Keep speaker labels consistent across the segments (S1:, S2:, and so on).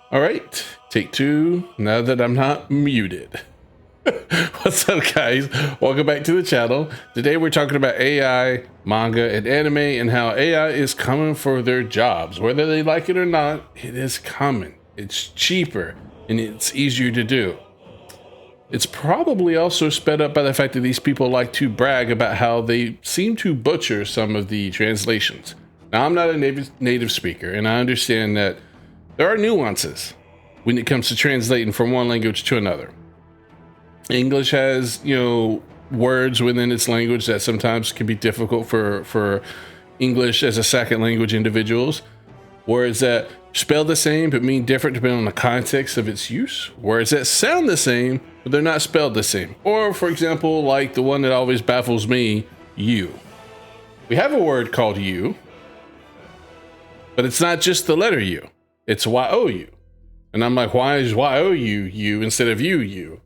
S1: All right, take two. Now that I'm not muted. What's up, guys? Welcome back to the channel. Today we're talking about AI, manga, and anime, and how AI is coming for their jobs. Whether they like it or not, it is coming. It's cheaper and it's easier to do. It's probably also sped up by the fact that these people like to brag about how they seem to butcher some of the translations. Now, I'm not a native speaker, and I understand that there are nuances when it comes to translating from one language to another. English has, words within its language that sometimes can be difficult for English as a second language individuals. Words that spell the same but mean different depending on the context of its use. Words that sound the same but they're not spelled the same. Or, for example, like the one that always baffles me, you. We have a word called you, but it's not just the letter U. It's Y-O-U. And I'm like, why is Y-O-U you instead of you?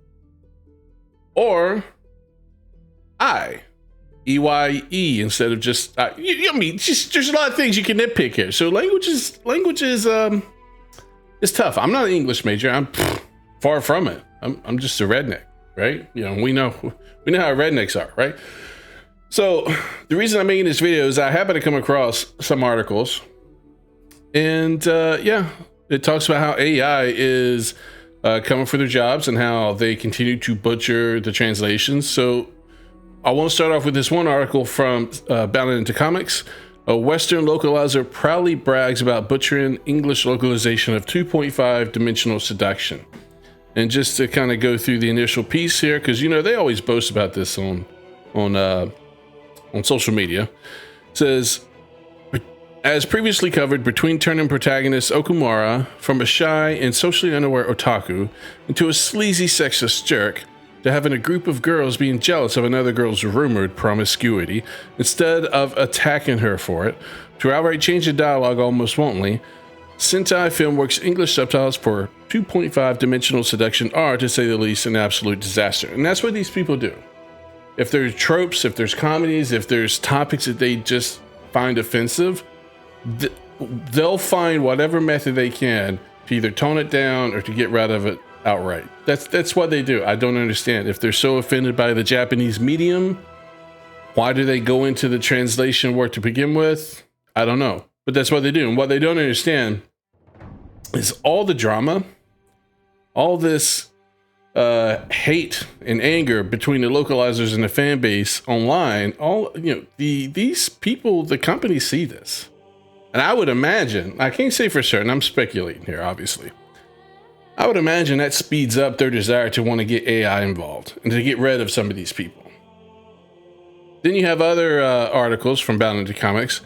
S1: Or I, E-Y-E instead of just, there's a lot of things you can nitpick here. So language is tough. I'm not an English major. I'm far from it. I'm just a redneck, right? We know how rednecks are, right? So the reason I'm making this video is I happen to come across some articles. And it talks about how AI is coming for their jobs and how they continue to butcher the translations. So I want to start off with this one article from Bound Into Comics. A Western localizer proudly brags about butchering English localization of 2.5 dimensional seduction. And just to kind of go through the initial piece here, because they always boast about this on social media. It says, as previously covered, between turning protagonist Okumura from a shy and socially unaware otaku into a sleazy sexist jerk to having a group of girls being jealous of another girl's rumored promiscuity instead of attacking her for it, to outright change the dialogue almost wantonly, Sentai Filmworks English subtitles for 2.5 dimensional seduction are, to say the least, an absolute disaster. And that's what these people do. If there's tropes, if there's comedies, if there's topics that they just find offensive, they'll find whatever method they can to either tone it down or to get rid of it outright. That's what they do. I don't understand. If they're so offended by the Japanese medium, why do they go into the translation work to begin with? I don't know. But that's what they do. And what they don't understand is all the drama, all this hate and anger between the localizers and the fan base online. These people, the companies see this. And I would imagine, I can't say for certain, I'm speculating here, obviously. I would imagine that speeds up their desire to want to get AI involved and to get rid of some of these people. Then you have other articles from Bound Into Comics.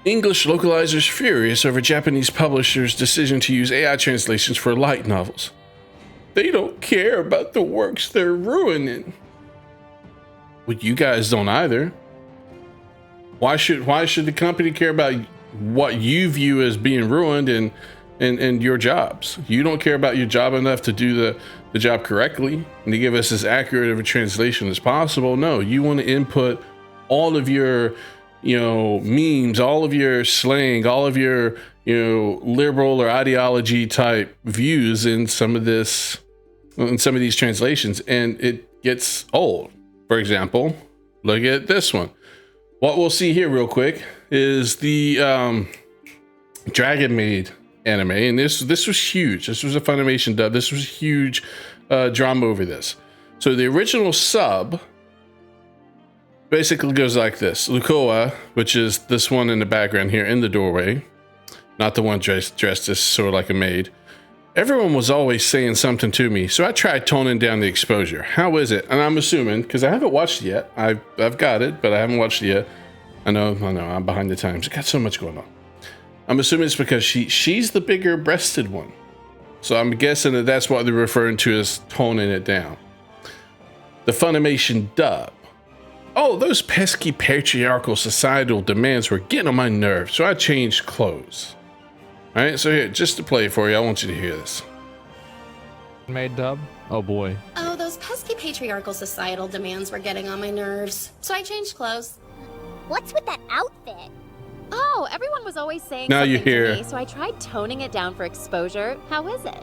S1: English localizers furious over Japanese publishers' decision to use AI translations for light novels. They don't care about the works they're ruining. Well, you guys don't either. Why should the company care about what you view as being ruined and your jobs? You don't care about your job enough to do the job correctly and to give us as accurate of a translation as possible. No, you want to input all of your memes, all of your slang, all of your liberal or ideology type views in some of these translations, and it gets old. For example, look at this one. What we'll see here real quick is the Dragon Maid anime, and this was huge. This was a Funimation dub. This was huge drama over this. So the original sub basically goes like this. Lukoa, which is this one in the background here in the doorway, not the one dressed as sort of like a maid. Everyone was always saying something to me, so I tried toning down the exposure. How is it? And I'm assuming, because I haven't watched it yet. I've got it, but I haven't watched it yet. I know, I'm behind the times. I got so much going on. I'm assuming it's because she's the bigger breasted one. So I'm guessing that's what they're referring to as toning it down. The Funimation dub. Oh, those pesky patriarchal societal demands were getting on my nerves, so I changed clothes. All right, so here, just to play it for you, I want you to hear this.
S2: Made dub? Oh boy.
S3: Oh, those pesky patriarchal societal demands were getting on my nerves, so I changed clothes.
S4: What's with that outfit?
S3: Oh, everyone was always saying
S1: Now you
S3: something
S1: hear-
S3: to me, so I tried toning it down for exposure. How is it?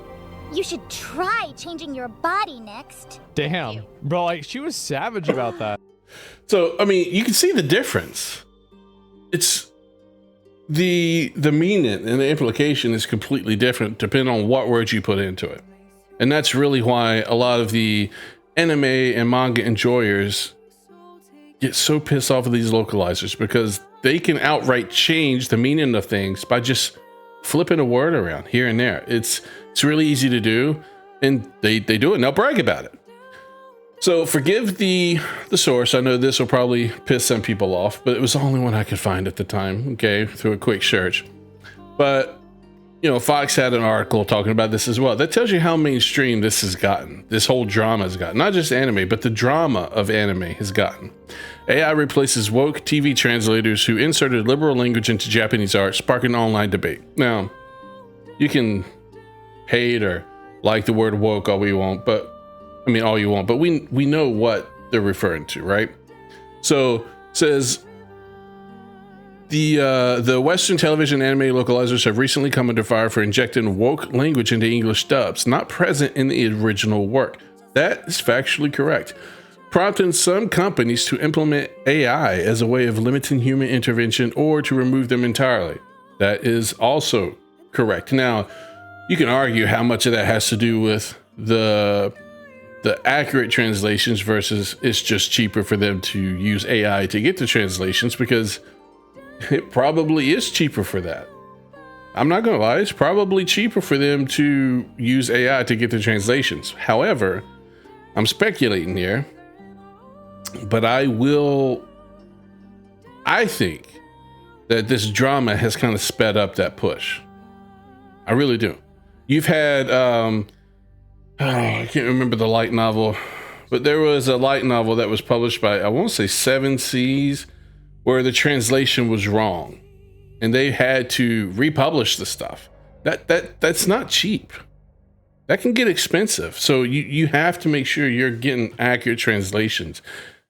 S4: You should try changing your body next.
S2: Damn, bro, like she was savage about that.
S1: So, I mean, you can see the difference. It's the meaning and the implication is completely different depending on what words you put into it. And that's really why a lot of the anime and manga enjoyers get so pissed off of these localizers, because they can outright change the meaning of things by just flipping a word around here and there. It's really easy to do, and they do it and they'll brag about it. So forgive the source. I know this will probably piss some people off, but it was the only one I could find at the time, okay, through a quick search. But, you know, Fox had an article talking about this as well. That tells you how mainstream this has gotten. This whole drama has gotten. Not just anime, but the drama of anime has gotten. AI replaces woke TV translators who inserted liberal language into Japanese art, sparking online debate. Now, you can hate or like the word woke all you want, but we know what they're referring to, right? So it says the Western television anime localizers have recently come under fire for injecting woke language into English dubs, not present in the original work. That is factually correct, prompting some companies to implement AI as a way of limiting human intervention or to remove them entirely. That is also correct. Now, you can argue how much of that has to do with the accurate translations versus it's just cheaper for them to use AI to get the translations, because it probably is cheaper for that. I'm not gonna lie, it's probably cheaper for them to use AI to get the translations. However, I'm speculating here, but I think that this drama has kind of sped up that push. I really do. You've had I can't remember the light novel, but there was a light novel that was published by, I want to say 7 Seas, where the translation was wrong and they had to republish the stuff. That's not cheap. That can get expensive. So you have to make sure you're getting accurate translations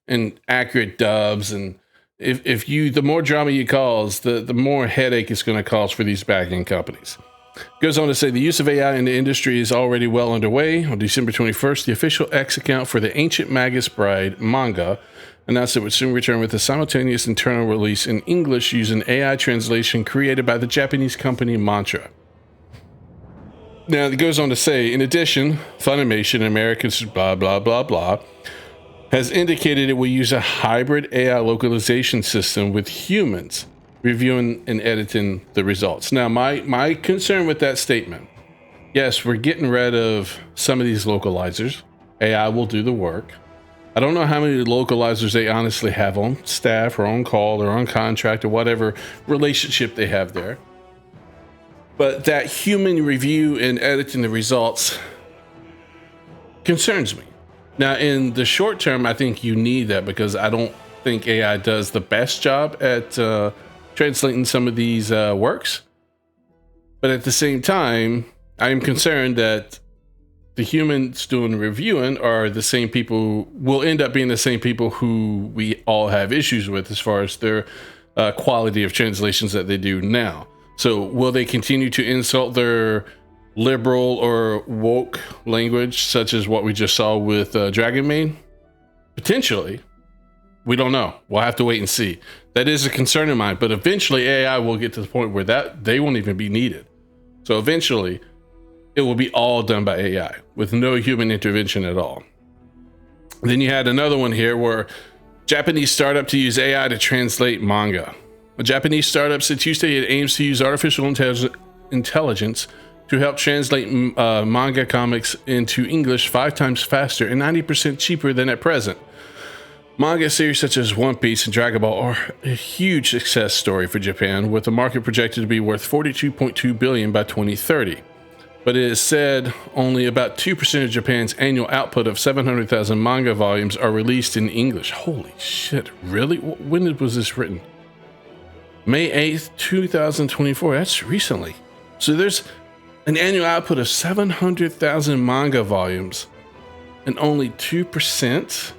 S1: and accurate dubs. And if the more drama you cause, the more headache it's going to cause for these back-end companies. Goes on to say the use of AI in the industry is already well underway. On December 21st, the official X account for the Ancient Magus Bride manga announced it would soon return with a simultaneous internal release in English using AI translation created by the Japanese company Mantra. Now, it goes on to say, in addition, Funimation, Americans, blah, blah, blah, blah, has indicated it will use a hybrid AI localization system with humans reviewing and editing the results. Now, my concern with that statement, yes, we're getting rid of some of these localizers. AI will do the work. I don't know how many localizers they honestly have on staff or on call or on contract or whatever relationship they have there. But that human review and editing the results concerns me. Now, in the short term, I think you need that, because I don't think AI does the best job at translating some of these works. But at the same time, I'm concerned that the humans doing reviewing are the same people, will end up being the same people who we all have issues with as far as their quality of translations that they do now. So will they continue to insult their liberal or woke language, such as what we just saw with Dragon Maid? Potentially. We don't know. We'll have to wait and see. That is a concern of mine, but eventually AI will get to the point where that they won't even be needed. So eventually it will be all done by AI with no human intervention at all. Then you had another one here where Japanese startup to use AI to translate manga. A Japanese startup said Tuesday it aims to use artificial intelligence to help translate manga comics into English 5 times faster and 90% cheaper than at present. Manga series such as One Piece and Dragon Ball are a huge success story for Japan, with the market projected to be worth $42.2 billion by 2030. But it is said only about 2% of Japan's annual output of 700,000 manga volumes are released in English. Holy shit, really? When was this written? May 8th, 2024. That's recently. So there's an annual output of 700,000 manga volumes, and only 2%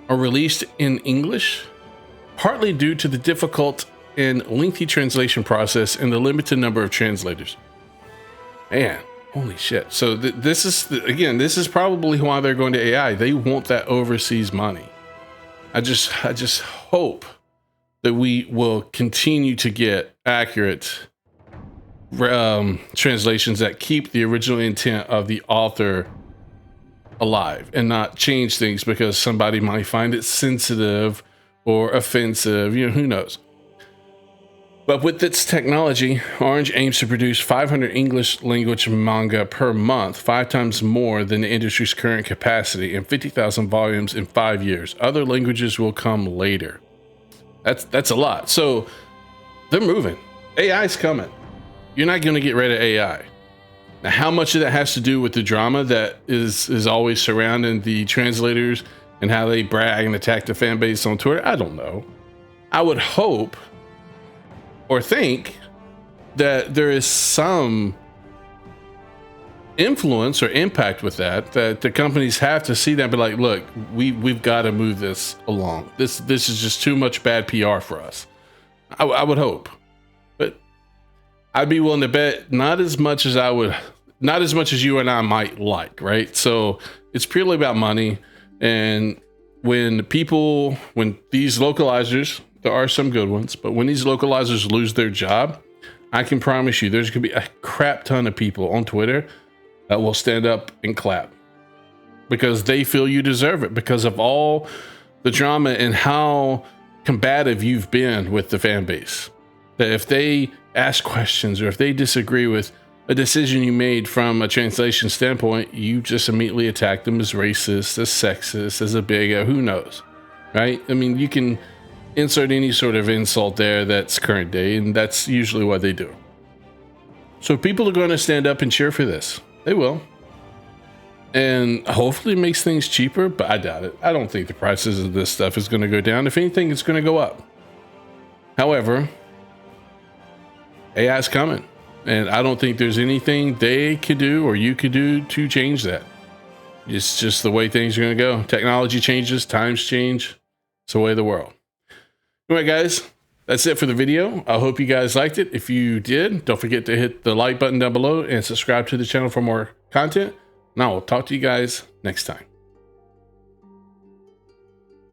S1: are released in English, partly due to the difficult and lengthy translation process and the limited number of translators. Man, holy shit. So this is probably why they're going to AI. They want that overseas money. I just hope that we will continue to get accurate translations that keep the original intent of the author alive and not change things because somebody might find it sensitive or offensive, you know, who knows. But with its technology, Orange aims to produce 500 English language manga per month, 5 times more than the industry's current capacity, and 50,000 volumes in 5 years. Other languages will come later. That's a lot. So they're moving. AI's coming. You're not going to get rid of AI. Now, how much of that has to do with the drama that is always surrounding the translators and how they brag and attack the fan base on Twitter? I don't know. I would hope or think that there is some influence or impact with that the companies have to see that and be like, look, we've got to move this along. This is just too much bad PR for us. I would hope, but I'd be willing to bet not as much as you and I might like, right? So it's purely about money. And when these localizers, there are some good ones, but when these localizers lose their job, I can promise you there's gonna be a crap ton of people on Twitter that will stand up and clap because they feel you deserve it because of all the drama and how combative you've been with the fan base. That if they ask questions or if they disagree with a decision you made from a translation standpoint, you just immediately attack them as racist, as sexist, as a bigot, who knows, right? I mean, you can insert any sort of insult there that's current day, and that's usually what they do. So people are going to stand up and cheer for this. They will. And hopefully it makes things cheaper, but I doubt it. I don't think the prices of this stuff is going to go down. If anything, it's going to go up. However, AI is coming, and I don't think there's anything they could do or you could do to change that. It's just the way things are going to go. Technology changes, times change. It's the way of the world. Anyway, guys, that's it for the video. I hope you guys liked it. If you did, don't forget to hit the like button down below and subscribe to the channel for more content. And I will talk to you guys next time.